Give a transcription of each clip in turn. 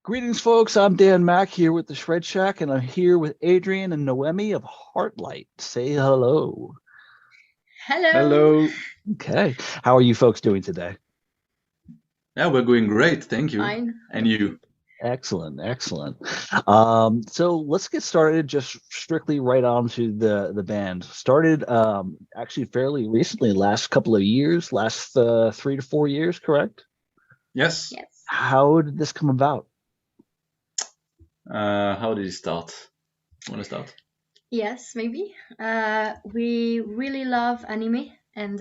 Greetings, folks. I'm Dan Mack here with the Shred Shack, and I'm here with Adrien and Noemie of Hartlight. Say hello. Hello. Hello. Okay. How are you folks doing today? Yeah, we're going great. Thank you. Fine. And you? Excellent, excellent. So let's get started just strictly right on to the band. Started actually fairly recently, last couple of years, last 3 to 4 years, correct? Yes. Yes. How did this come about? How did it start? Want to start? Yes, maybe. We really love anime and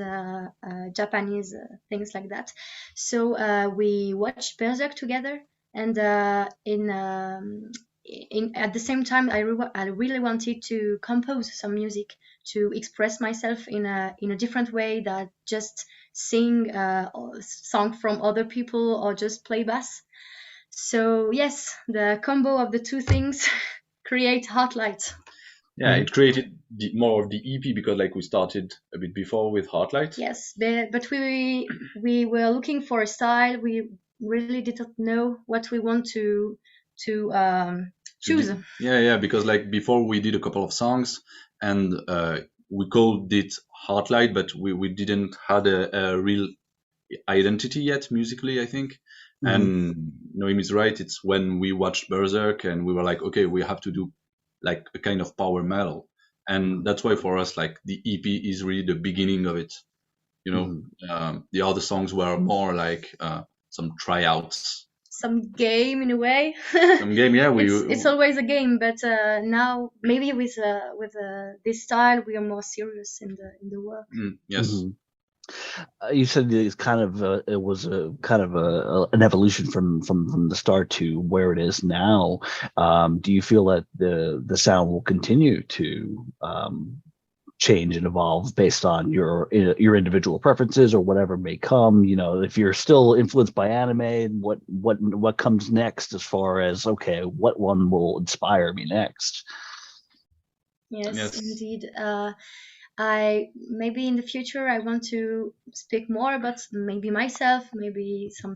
Japanese things like that. So we watched Berserk together, and in at the same time, I really wanted to compose some music to express myself in a different way that just sing song from other people or just play bass. So yes, the combo of the two things create Hartlight. Yeah, it created more of the EP because like we started a bit before with Hartlight. Yes, but we were looking for a style. We really didn't know what we want to choose. Yeah, because like before we did a couple of songs and we called it Hartlight, but we didn't had a real identity yet musically, I think. And Noemie's right. It's when we watched Berserk and we were like, okay, we have to do like a kind of power metal, and that's why for us, like the EP is really the beginning of it. You know, the other songs were more like some tryouts, Some game in a way. some game. Yeah, It's always a game, but now maybe with this style we are more serious in the work. Yes. You said it's kind of it was a kind of an evolution from the start to where it is now. Do you feel that the sound will continue to change and evolve based on your individual preferences or whatever may come? You know, if you're still influenced by anime, what comes next as far as, okay, what one will inspire me next? Yes, indeed. I maybe in the future I want to speak more about maybe myself, maybe some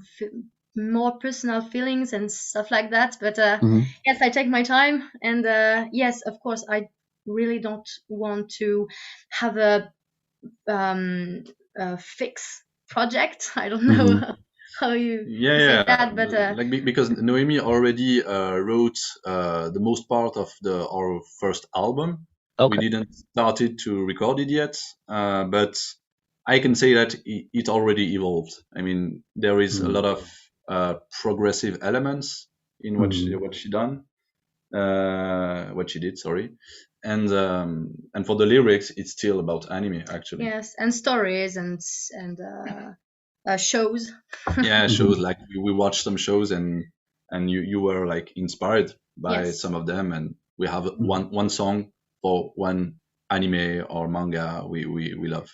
more personal feelings and stuff like that. But yes, I take my time, and yes, of course, I really don't want to have a fixed project. I don't know how you say that, but like because Noemie already wrote the most part of our first album. Okay. We didn't started to record it yet, but I can say that it already evolved. I mean, there is a lot of progressive elements in what she done, what she did. Sorry, and for the lyrics, it's still about anime actually. yes, and stories and shows. Yeah, shows like we watched some shows and you were like inspired by Yes. some of them, and we have one song for one anime or manga we love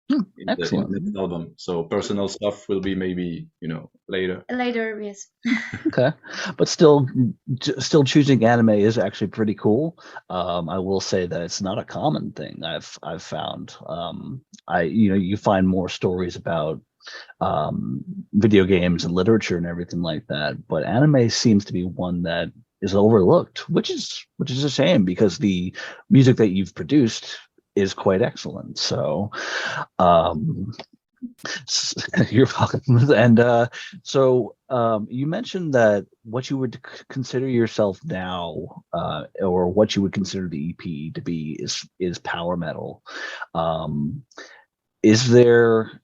in the next album. So personal stuff will be maybe later. Later, yes. Okay, but still choosing anime is actually pretty cool. I will say that it's not a common thing I've found. You find more stories about video games and literature and everything like that, but anime seems to be one that is overlooked, which is a shame because the music that you've produced is quite excellent. So you're welcome. And so you mentioned that what you would consider yourself now, or what you would consider the EP to be, is power metal. Is there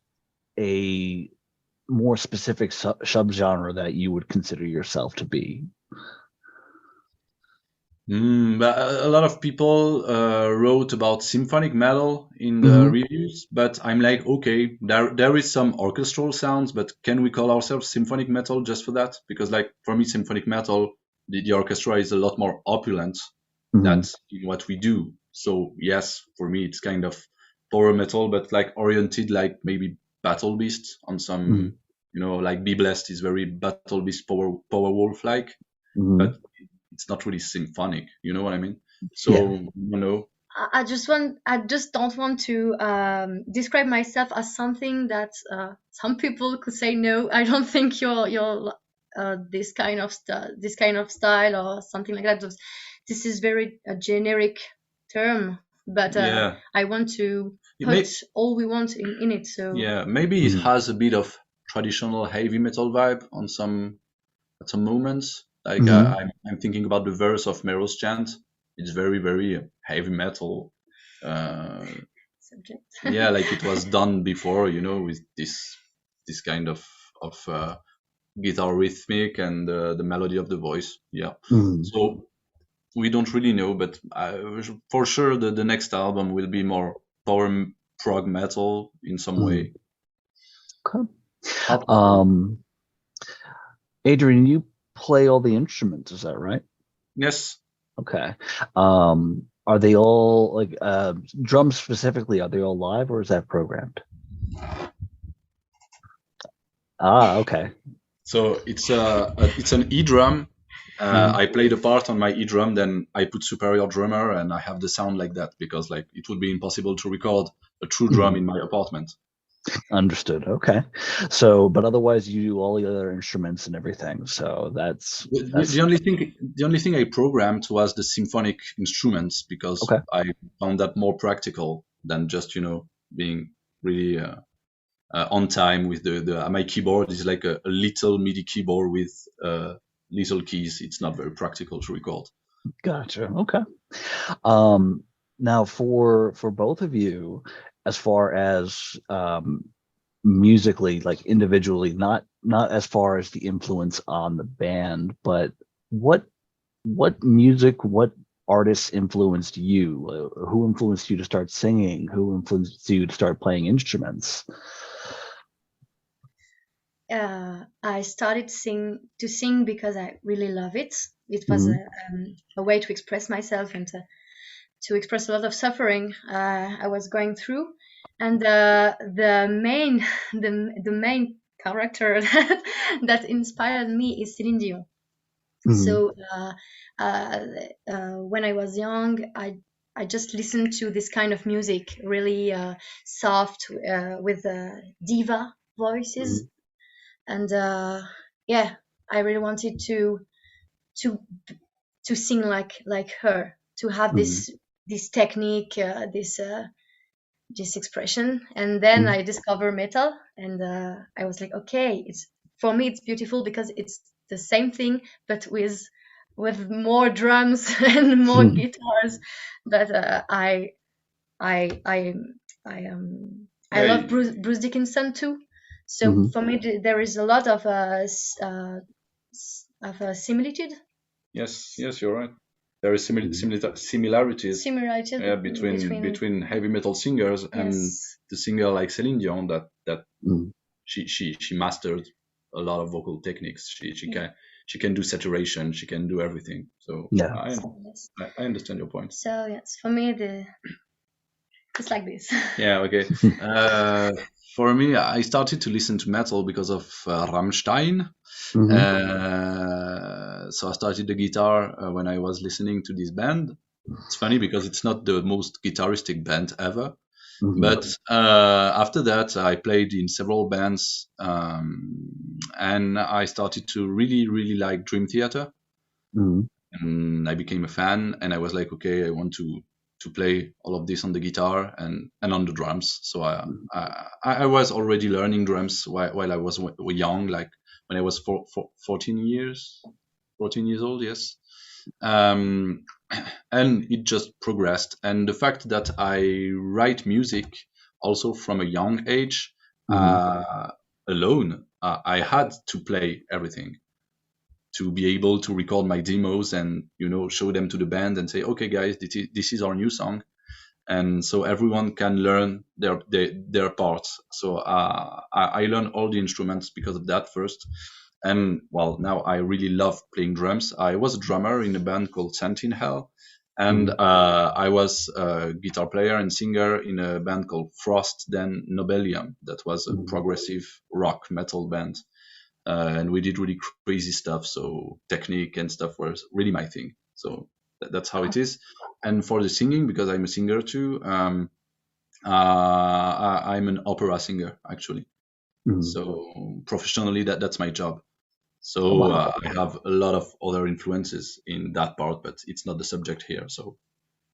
a more specific subgenre that you would consider yourself to be? But a lot of people wrote about symphonic metal in the reviews, but I'm like, okay, there is some orchestral sounds, but can we call ourselves symphonic metal just for that? Because like for me, symphonic metal, the orchestra is a lot more opulent than in what we do. So yes, for me, it's kind of power metal, but like oriented like maybe Battle Beast on some, like Be Blessed is very Battle Beast power wolf like, but it's not really symphonic. You know what I mean? So I just don't want to describe myself as something that some people could say no. I don't think you're this kind of style or something like that. This is very a generic term, but I want to put all we want in it. So yeah, maybe it has a bit of traditional heavy metal vibe on some moments. Like I'm thinking about the verse of Mero's chant. It's very, very heavy metal. subject. Yeah, like it was done before, with this kind of guitar rhythmic and the melody of the voice. Yeah. So we don't really know, but for sure the next album will be more power prog metal in some way. Okay. Adrien, you play all the instruments, is that right? Yes. Okay. Are they all like drums specifically? Are they all live or is that programmed? Okay. So it's an e-drum. I play the part on my e-drum, then I put superior drummer, and I have the sound like that because like it would be impossible to record a true drum in my apartment. Understood. Okay. So, but otherwise, you do all the other instruments and everything. So that's the only thing I programmed was the symphonic instruments because I found that more practical than just being really on time with the my keyboard is like a little MIDI keyboard with little keys. It's not very practical to record. Gotcha. Okay. Now for both of you, as far as musically, like individually, not as far as the influence on the band, but what music, what artists influenced you? Who influenced you to start singing? Who influenced you to start playing instruments? I started to sing because I really love it. It was a way to express myself and to express a lot of suffering I was going through. And the main character that inspired me is Céline Dion. So when I was young, I just listened to this kind of music, really soft with diva voices. And I really wanted to sing like her, to have this technique, this expression. And then I discovered metal, and I was like, okay, for me it's beautiful because it's the same thing but with more drums and more guitars. But I love Bruce Dickinson too. So for me, there is a lot of similitude. Yes, you're right. There is similarities between heavy metal singers and the singer like Céline Dion. That she mastered a lot of vocal techniques. She can do saturation. She can do everything. So I understand your point. So yes, for me it's like this. Yeah, okay. For me, I started to listen to metal because of Rammstein. So I started the guitar when I was listening to this band. It's funny because it's not the most guitaristic band ever. But after that, I played in several bands, and I started to really, really like Dream Theater. And I became a fan, and I was like, okay, I want to play all of this on the guitar and on the drums. So I was already learning drums while I was young, like when I was 14 years old, yes. And it just progressed. And the fact that I write music also from a young age alone, I had to play everything to be able to record my demos and show them to the band and say, okay guys, this is our new song, and so everyone can learn their parts. So I learned all the instruments because of that first, and well, now I really love playing drums. I was a drummer in a band called Sentin Hell, and I was a guitar player and singer in a band called Frost, then Nobelium, that was a progressive rock metal band. And we did really crazy stuff. So technique and stuff was really my thing. So that's how it is. And for the singing, because I'm a singer too, I'm an opera singer actually. So professionally, that's my job. So wow. I have a lot of other influences in that part, but it's not the subject here. So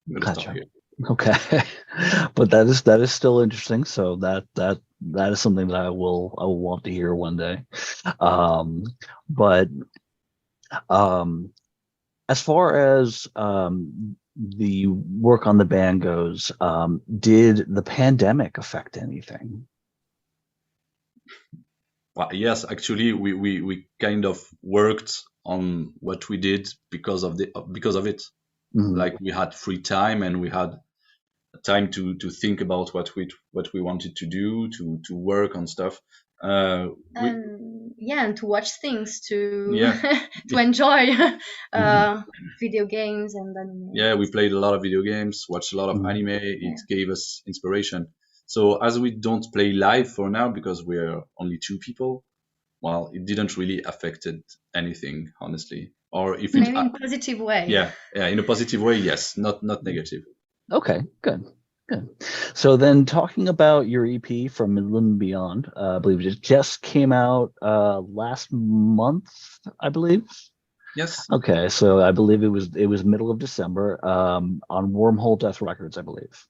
I'm going to stop Gotcha. here. Okay. But that is still interesting. So that is something that I will want to hear one day. But as far as the work on the band goes, did the pandemic affect anything? Well, yes, actually, we kind of worked on what we did because of it. Mhm. Like we had free time and we had time to think about what we wanted to do, to work on stuff. We And to watch things, to Yeah. to enjoy Mhm. video games and anime. Yeah, we played a lot of video games, watched a lot of Mhm. anime. It gave us inspiration. So as we don't play live for now because we're only two people, well, it didn't really affected anything, honestly. Or if it, Maybe in positive way. yeah, in a positive way, yes, not negative. Okay, good. Good. So then talking about your EP from Midland and Beyond, I believe it just came out last month, I believe. Yes, Okay, so I believe it was middle of December on Wormhole Death Records, I believe.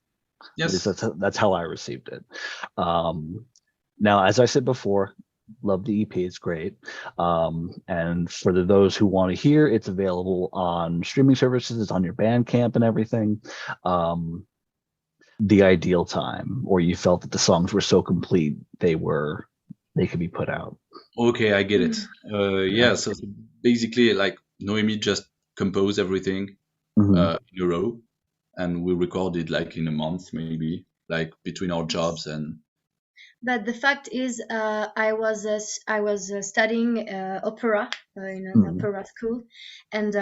At least yes. that's how I received it. Now, as I said before, love the EP. It's great. And for those who want to hear, it's available on streaming services. It's on your Bandcamp and everything. The ideal time, or you felt that the songs were so complete they could be put out. Okay, I get it. Yeah. Yeah, so basically, like Noemie just composed everything Mhm. in a row, and we recorded like in a month, maybe, like between our jobs and. But the fact is, I was studying opera in an Mhm. opera school, and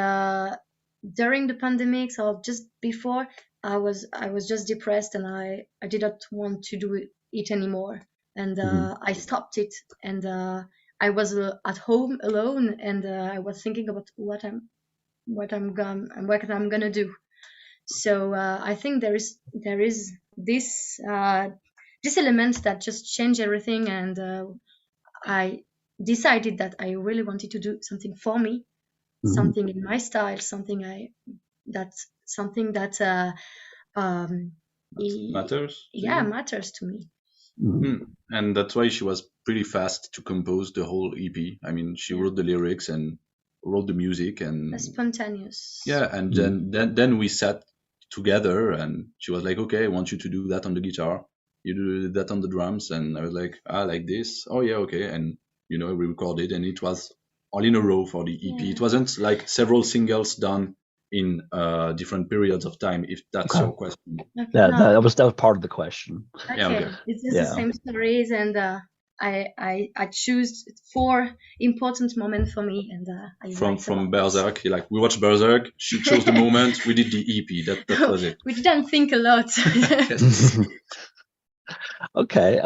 during the pandemic, or just before, I was just depressed, and I didn't want to do it anymore, and Mhm. I stopped it, and I was at home alone, and I was thinking about what I'm gonna do. So I think there is this element that just changed everything, and I decided that I really wanted to do something for me, Mhm. something in my style, something that um, That matters to yeah, you. matters to me. Mhm. And that's why she was pretty fast to compose the whole EP. I mean, she Yeah, wrote the lyrics and wrote the music, and spontaneous. yeah, and Mhm. then we sat together, and she was like, "Okay, I want you to do that on the guitar. You do that on the drums." And I was like, "Ah, like this. Oh yeah, okay." And we recorded, and it was all in a row for the EP. It Yeah. wasn't like several singles done in different periods of time, if that's Okay. your question. Okay. Yeah, No. that was part of the question. Yeah, okay. Okay. It's just the Yeah. same stories, and I choose four important moments for me, and I write From about it. Berserk, like we watched Berserk. She chose the moment. We did the EP. That was it. We didn't think a lot. Yes. Okay.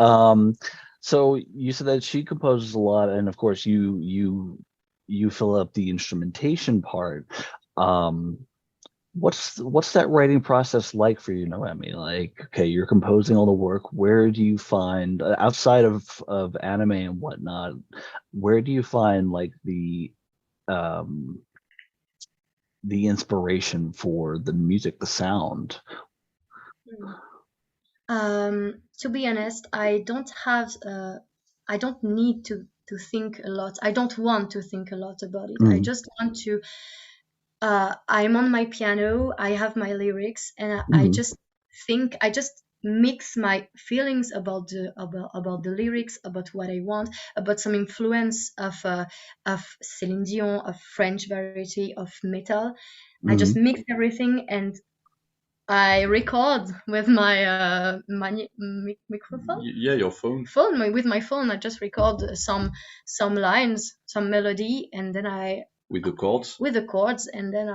So you said that she composes a lot, and of course you fill up the instrumentation part. Um, what's that writing process like for you, Noemi? Like, okay, you're composing all the work. Where do you find outside of anime and whatnot? Where do you find like um the inspiration for the music, the sound? To be honest, I don't need to think a lot. I don't want to think a lot about it. I Mm, just want to. I'm on my piano. I have my lyrics, and I mhm, just think. I just mix my feelings about the lyrics, about what I want, about some influence of Céline Dion, of French variety, of metal. I just mhm. mix everything, and I record with my microphone. Yeah, your phone With my phone, I just record some lines, some melody, and then I with the chords. with the chords, and then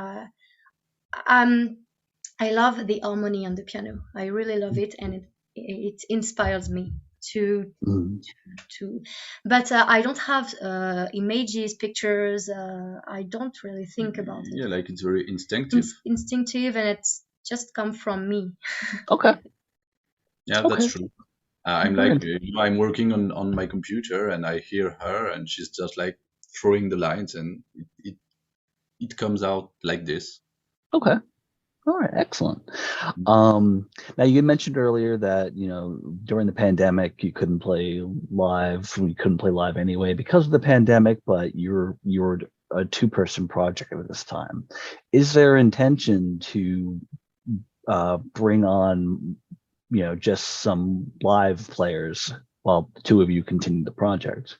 um I love the harmony on the piano. I really love it, and it inspires me to Mhm. to. But I don't have images, pictures. I don't really think about it. Yeah, like it's very instinctive. Instinctive, and it's just come from me. Okay. Yeah, that's Okay. true. I'm Very like, I'm working on my computer, and I hear her, and she's just like, throwing the lines, and it comes out like this. Okay. All right, excellent. Now you mentioned earlier that during the pandemic you couldn't play live. You couldn't play live anyway because of the pandemic, but you're a two-person project at this time. Is there intention to bring on just some live players while the two of you continue the project?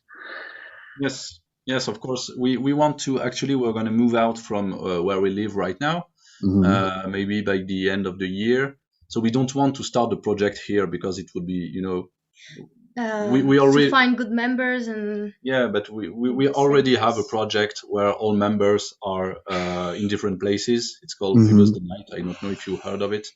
Yes, of course. We want to actually. We're going to move out from where we live right now. Maybe by the end of the year. So we don't want to start the project here because it would be, we already to find good members and but we already have a project where all members are in different places. It's called Viewers the Night. I don't know if you heard of it.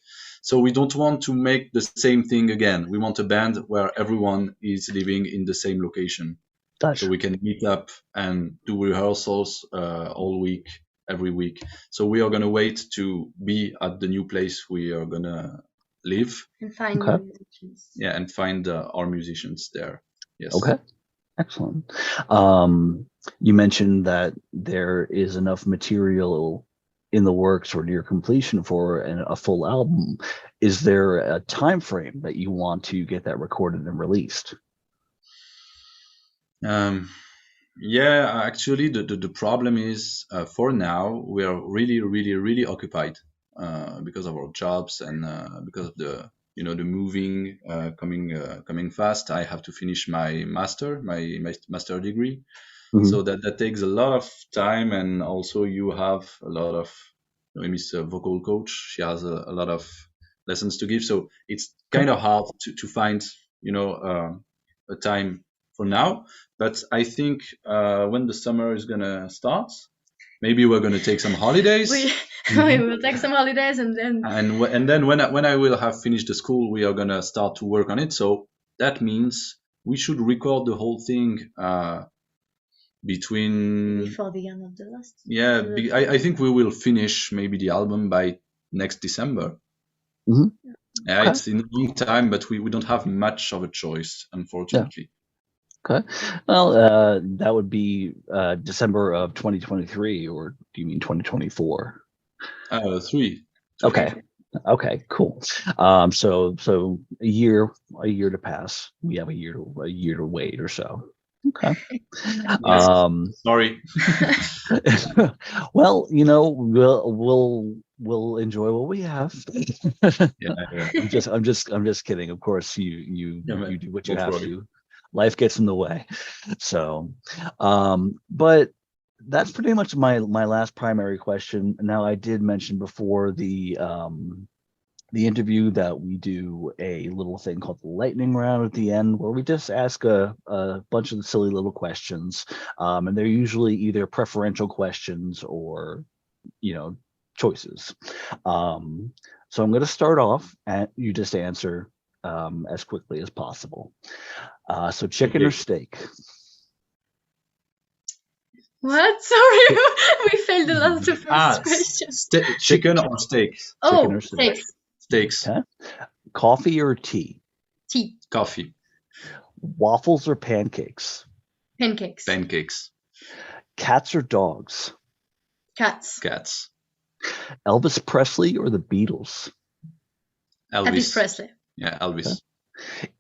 So we don't want to make the same thing again. We want a band where everyone is living in the same location. Gotcha. So we can meet up and do rehearsals all week, every week. So we are going to wait to be at the new place we are going to live. And find musicians. Yeah, and find our musicians there. Yes. Okay. Excellent. You mentioned that there is enough material in the works or near completion for a full album. Is there a time frame that you want to get that recorded and released? Yeah, actually, the problem is for now we are really occupied because of our jobs and because of the the moving coming fast. I have to finish my master degree, so that takes a lot of time, and also you have a lot of Noemie's a vocal coach. She has a lot of lessons to give, so it's kind of hard to find a time for now. But I think when the summer is gonna start, maybe we're gonna take some holidays. We will take some holidays, and then when I will have finished the school, we are gonna start to work on it. So that means we should record the whole thing before the end of the last. Yeah, I think we will finish maybe the album by next December. Yeah, okay. It's in a long time, but we don't have much of a choice, unfortunately. Yeah. Okay. Well, that would be December of 2023, or do you mean 2024? 3. Okay, cool. So a year to pass. We have a year to wait or so. Okay. Sorry. Well, we'll enjoy what we have. I'm just kidding. Of course, you do what you have to. Life gets in the way. So, but that's pretty much my last primary question. Now, I did mention before the interview that we do a little thing called the lightning round at the end, where we just ask a bunch of silly little questions, and they're usually either preferential questions or choices. So I'm going to start off, and you just answer as quickly as possible. So chicken or steak? What? Sorry, we failed a lot of the first question. Chicken or steak? Oh, chicken or steak? Steaks. Okay. Coffee or tea? Tea. Coffee. Waffles or pancakes? Pancakes. Pancakes. Cats or dogs? Cats. Cats. Elvis Presley or the Beatles? Elvis Presley. Yeah, Elvis. Okay.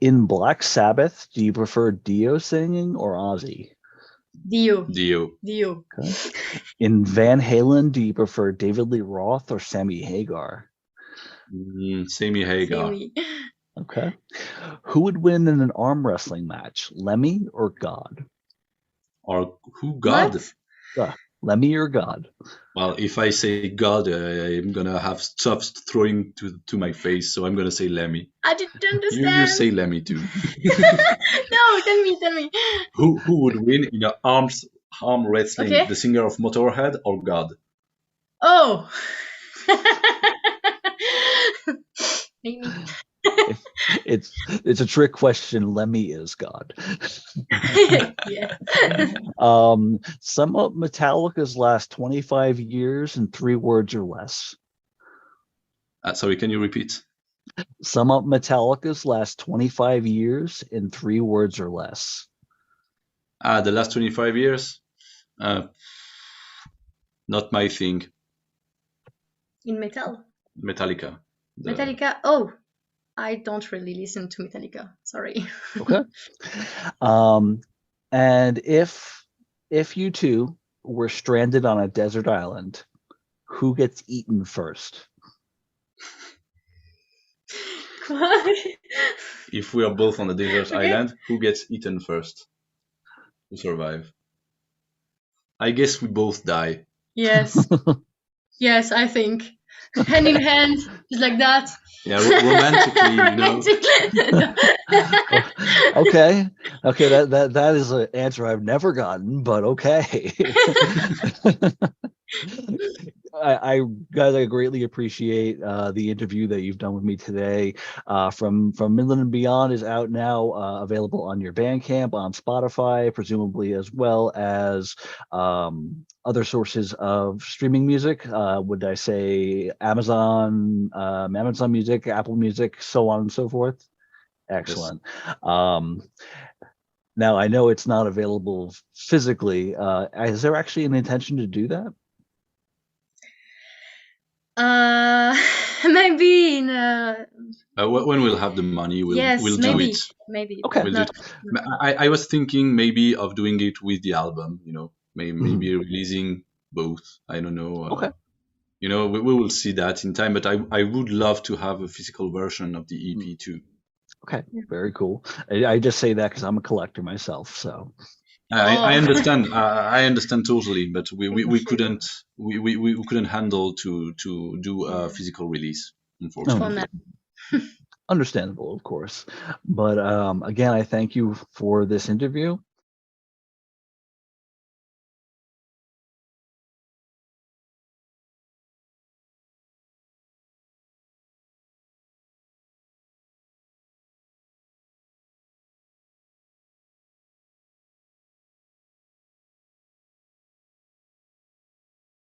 In Black Sabbath, do you prefer Dio singing or Ozzy? Dio. Okay. In Van Halen, do you prefer David Lee Roth or Sammy Hagar? Sammy Hagar. Okay. Who would win in an arm wrestling match, Lemmy or God? Or who, God? Lemmy or God? Well, if I say God, I'm gonna have stuff throwing to my face, so I'm gonna say Lemmy. I didn't understand. You say Lemmy too. No, tell me. Who would win in an arm wrestling? Okay. The singer of Motorhead or God? Oh. Maybe. It's a trick question. Lemmy is God. Yeah. Sum up Metallica's last 25 years in 3 words or less. Sorry, can you repeat? Sum up Metallica's last 25 years in 3 words or less. The last 25 years? Uh, Not my thing. In metal? Metallica. Metallica? Oh, I don't really listen to Metallica. Sorry. Okay. And if you two were stranded on a desert island, who gets eaten first? If we are both on a desert island, who gets eaten first to survive? I guess we both die. Yes. Yes, I think. Hand in hand, just like that. Yeah, romantically, Okay. That is an answer I've never gotten, but okay. Guys, I greatly appreciate the interview that you've done with me today. From Midland and Beyond is out now, available on your Bandcamp, on Spotify, presumably, as well as other sources of streaming music. Would I say Amazon Music, Apple Music, so on and so forth? Excellent. Yes. Now, I know it's not available physically. Is there actually an intention to do that? Maybe in when we'll have the money, we'll do it. Maybe. Okay. We'll do it. I was thinking maybe of doing it with the album. Maybe releasing both. I don't know. Okay. We will see that in time. But I would love to have a physical version of the EP too. Okay, very cool. I just say that because I'm a collector myself. So I understand. I understand totally, but we couldn't handle to do a physical release, unfortunately. Understandable, of course. But again, I thank you for this interview.